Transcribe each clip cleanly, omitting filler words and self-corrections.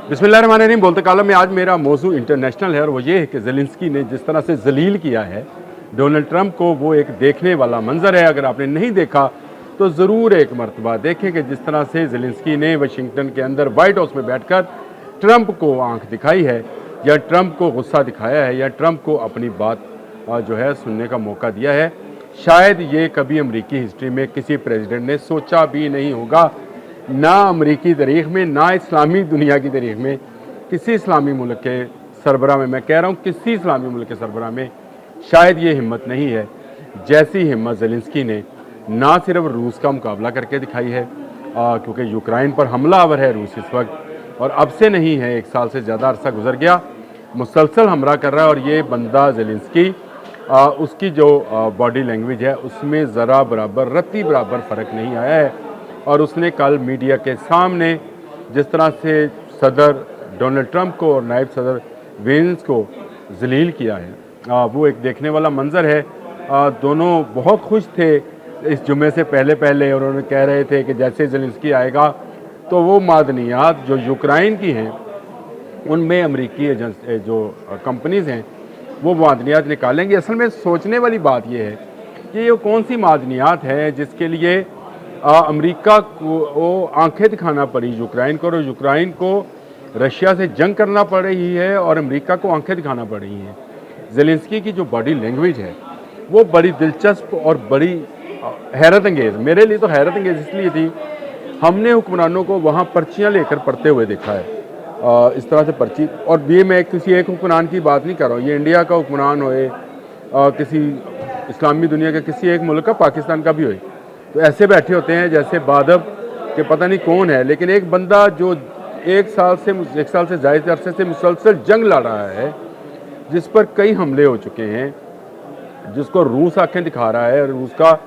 बिस्मिल्लाहिर्रहमानिर्रहीम। बोलते कालम में आज मेरा मौजू इंटरनेशनल है और वो ये है कि ज़ेलेंस्की ने जिस तरह से जलील किया है डोनाल्ड ट्रंप को, वो एक देखने वाला मंजर है। अगर आपने नहीं देखा तो ज़रूर एक मरतबा देखें कि जिस तरह से ज़ेलेंस्की ने वाशिंगटन के अंदर वाइट हाउस में बैठकर ट्रंप को आंख दिखाई है, या ट्रंप को गुस्सा दिखाया है, या ट्रंप को अपनी बात जो है सुनने का मौका दिया है। शायद ये कभी अमरीकी हिस्ट्री में किसी प्रेसिडेंट ने सोचा भी नहीं होगा, ना अमरीकी तारीख में, ना इस्लामी दुनिया की तारीख में, किसी इस्लामी मुल्क के सरबराह में, मैं कह रहा हूँ किसी इस्लामी मुल्क के सरबराह में शायद ये हिम्मत नहीं है जैसी हिम्मत ज़ेलेंस्की ने ना सिर्फ रूस का मुकाबला करके दिखाई है, क्योंकि यूक्रेन पर हमलावर है रूस इस वक्त, और अब से नहीं है, 1 साल से ज़्यादा अरसा गुजर गया, मुसलसल हमला कर रहा है। और ये बंदा ज़ेलेंस्की, उसकी जो बॉडी लैंग्वेज है उसमें ज़रा बराबर रत्ती बराबर फ़र्क नहीं आया है। और उसने कल मीडिया के सामने जिस तरह से सदर डोनाल्ड ट्रंप को और नायब सदर वेंस को जलील किया है, वो एक देखने वाला मंजर है। दोनों बहुत खुश थे इस जुमे से पहले और उन्होंने कह रहे थे कि जैसे ज़ेलेंस्की आएगा तो वो मादनियात जो यूक्रेन की हैं उनमें अमरीकी जो कंपनीज़ हैं वो मादनियात निकालेंगे। असल में सोचने वाली बात यह है कि ये कौन सी मादनियात है जिसके लिए अमेरिका को वो आंखें दिखाना पड़ी यूक्रेन को, और यूक्रेन को रशिया से जंग करना पड़ रही है और अमेरिका को आंखें दिखाना पड़ रही हैं। ज़ेलेंस्की की जो बॉडी लैंग्वेज है वो बड़ी दिलचस्प और बड़ी हैरत अंगेज़, मेरे लिए तो हैरत अंगेज़ इसलिए थी, हमने हुक्मरानों को वहाँ पर्चियाँ लेकर पढ़ते हुए देखा है, इस तरह से पर्ची। और ये मैं किसी एक हुक्मरान की बात नहीं कर रहा हूँ, ये इंडिया का हुक्मरान होए, किसी इस्लामी दुनिया के किसी एक मुल्क का, पाकिस्तान का भी होए, तो ऐसे बैठे होते हैं जैसे बादब के पता नहीं कौन है। लेकिन एक बंदा जो 1 साल से ज़्यादा अरसे से मुसलसल जंग लड़ रहा है, जिस पर कई हमले हो चुके हैं, जिसको रूस आंखें दिखा रहा है, रूस का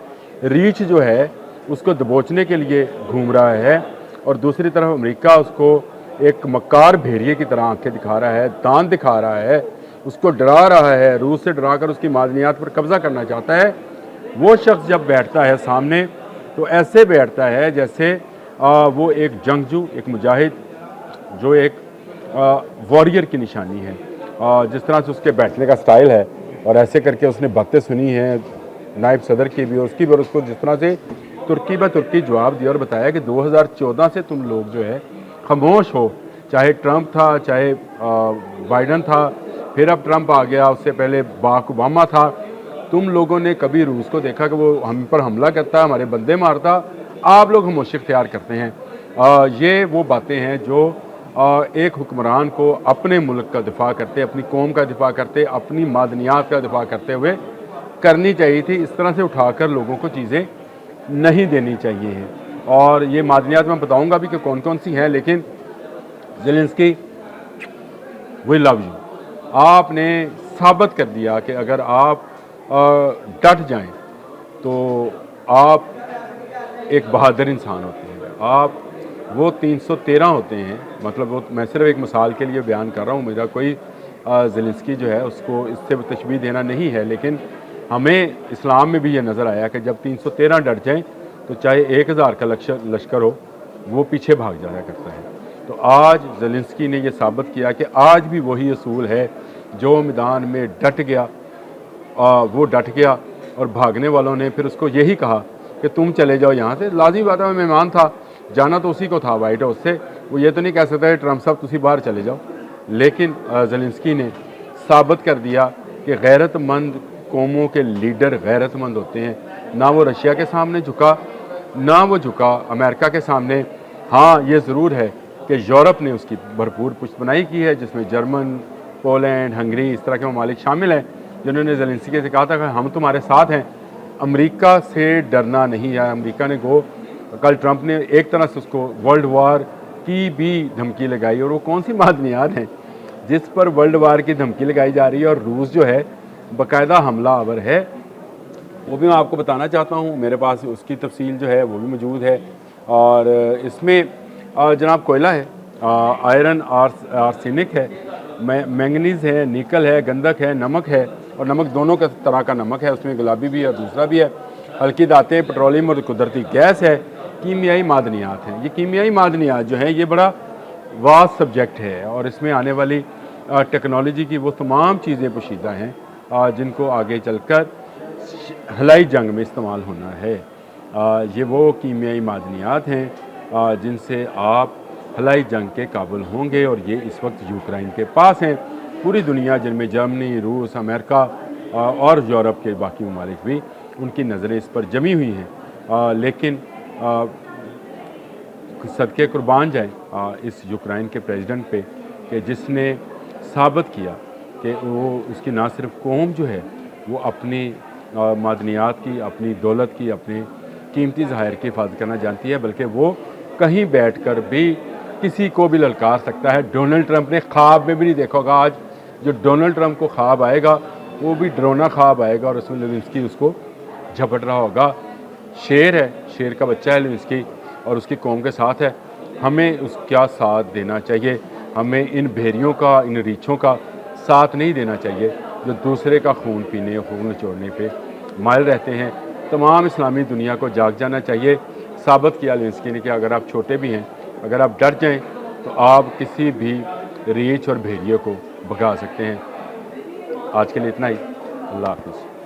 रीच जो है उसको दबोचने के लिए घूम रहा है, और दूसरी तरफ अमेरिका उसको एक मक्कार भेड़िए की तरह आंखें दिखा रहा है, दांत दिखा रहा है, उसको डरा रहा है, रूस से डरा कर उसकी मादनियात पर कब्जा करना चाहता है। वो शख्स जब बैठता है सामने तो ऐसे बैठता है जैसे वो एक जंगजू, एक मुजाहिद, जो एक वॉरियर की निशानी है, जिस तरह से उसके बैठने का स्टाइल है। और ऐसे करके उसने बातें सुनी हैं नायब सदर की भी और उसकी भी, और उसको जिस तरह से तुर्की ब तुर्की जवाब दिया और बताया कि 2014 से तुम लोग जो है खामोश हो, चाहे ट्रंप था, चाहे बाइडन था, फिर अब ट्रंप आ गया, उससे पहले बाराक ओबामा था, तुम लोगों ने कभी रूस को देखा कि वो हम पर हमला करता, हमारे बंदे मारता? आप लोग खामोशी इख्तियार करते हैं। ये वो बातें हैं जो एक हुक्मरान को अपने मुल्क का दिफा करते, अपनी कौम का दिफा करते, अपनी मादनियात का दिफा करते हुए करनी चाहिए थी। इस तरह से उठाकर लोगों को चीज़ें नहीं देनी चाहिए हैं। और ये मादनियात मैं बताऊंगा भी कि कौन कौन सी हैं। लेकिन ज़ेलेंस्की, वी लव यू, आपने साबित कर दिया कि अगर आप डट जाएं तो आप एक बहादुर इंसान होते हैं। आप वो 313 होते हैं, मतलब वो, मैं सिर्फ एक मिसाल के लिए बयान कर रहा हूँ, मेरा कोई ज़ेलेंस्की जो है उसको इससे तशबीह देना नहीं है। लेकिन हमें इस्लाम में भी ये नज़र आया कि जब 313 डट जाएं तो चाहे 1000 का लश्कर हो, वो पीछे भाग जाया करता है। तो आज ज़ेलेंस्की ने यह साबित किया कि आज भी वही असूल है, जो मैदान में डट गया वो डट गया, और भागने वालों ने फिर उसको यही कहा कि तुम चले जाओ यहाँ से। लाज़मी बात है, मेहमान था, जाना तो उसी को था वाइट हाउस से, वो ये तो नहीं कह सकता ट्रंप साहब तुम बाहर चले जाओ। लेकिन ज़ेलेंस्की ने साबित कर दिया कि गैरतमंद कौमों के लीडर गैरतमंद होते हैं। ना वो रशिया के सामने झुका, ना वो झुका अमेरिका के सामने। हाँ, ये ज़रूर है कि यूरोप ने उसकी भरपूर पुष्टबनाई की है, जिसमें जर्मन, पोलैंड, हंगरी, इस तरह के ममालिक शामिल हैं, जिन्होंने ज़ेलेंस्की से कहा था कि हम तुम्हारे साथ हैं, अमेरिका से डरना नहीं है। अमेरिका ने कल ट्रंप ने एक तरह से उसको वर्ल्ड वार की भी धमकी लगाई, और वो कौन सी मादनियात हैं जिस पर वर्ल्ड वार की धमकी लगाई जा रही है, और रूस जो है बाकायदा हमला आवर है। वो भी मैं आपको बताना चाहता हूँ, मेरे पास उसकी तफसील जो है वो भी मौजूद है। और इसमें जनाब कोयला है, आयरन आर्सेनिक है, मैंगनीज़ है, निकल है, गंधक है, नमक है, और नमक दोनों का तरह का नमक है, उसमें गुलाबी भी है और दूसरा भी है, हल्की धातें, पेट्रोलियम और कुदरती गैस है, कीमियाई मादनियात हैं। ये कीमियाई मादनियात जो हैं ये बड़ा वास्ट सब्जेक्ट है और इसमें आने वाली टेक्नोलॉजी की वो तमाम चीज़ें पोशीदा हैं जिनको आगे चलकर हलाई जंग में इस्तेमाल होना है। ये वो कीमियाई मादनियात हैं जिनसे आप हलाई जंग के काबिल होंगे और ये इस वक्त यूक्रेन के पास हैं। पूरी दुनिया जिनमें जर्मनी, रूस, अमेरिका और यूरोप के बाकी ममालिक भी उनकी नज़रें इस पर जमी हुई हैं। लेकिन सदके कुर्बान जाएँ इस यूक्रेन के प्रेसिडेंट पे कि जिसने साबित किया कि वो उसकी ना सिर्फ कौम जो है वो अपनी मादनियात की, अपनी दौलत की, अपनी कीमती ज़खायर की हिफाजत करना जानती है, बल्कि वो कहीं बैठकर भी किसी को भी ललकार सकता है। डोनाल्ड ट्रंप ने ख्वाब में भी नहीं देखा होगा आज जो डोनाल्ड ट्रंप को ख्वाब आएगा वो भी डरोना ख्वाब आएगा और उसमें लेविंस्की उसको झपट रहा होगा। शेर है, शेर का बच्चा है लेविंस्की और उसकी कौम के साथ है। हमें उसका साथ देना चाहिए। हमें इन भेड़ियों का, इन रीछों का साथ नहीं देना चाहिए जो दूसरे का खून पीने, खून निचोड़ने पे मायल रहते हैं। तमाम इस्लामी दुनिया को जाग जाना चाहिए। साबित किया लेविंस्की ने कि अगर आप छोटे भी हैं, अगर आप डर जाएं तो आप किसी भी रीछ और भेड़िए को भगा सकते हैं। आज के लिए इतना ही। अल्लाह हाफ़िज़।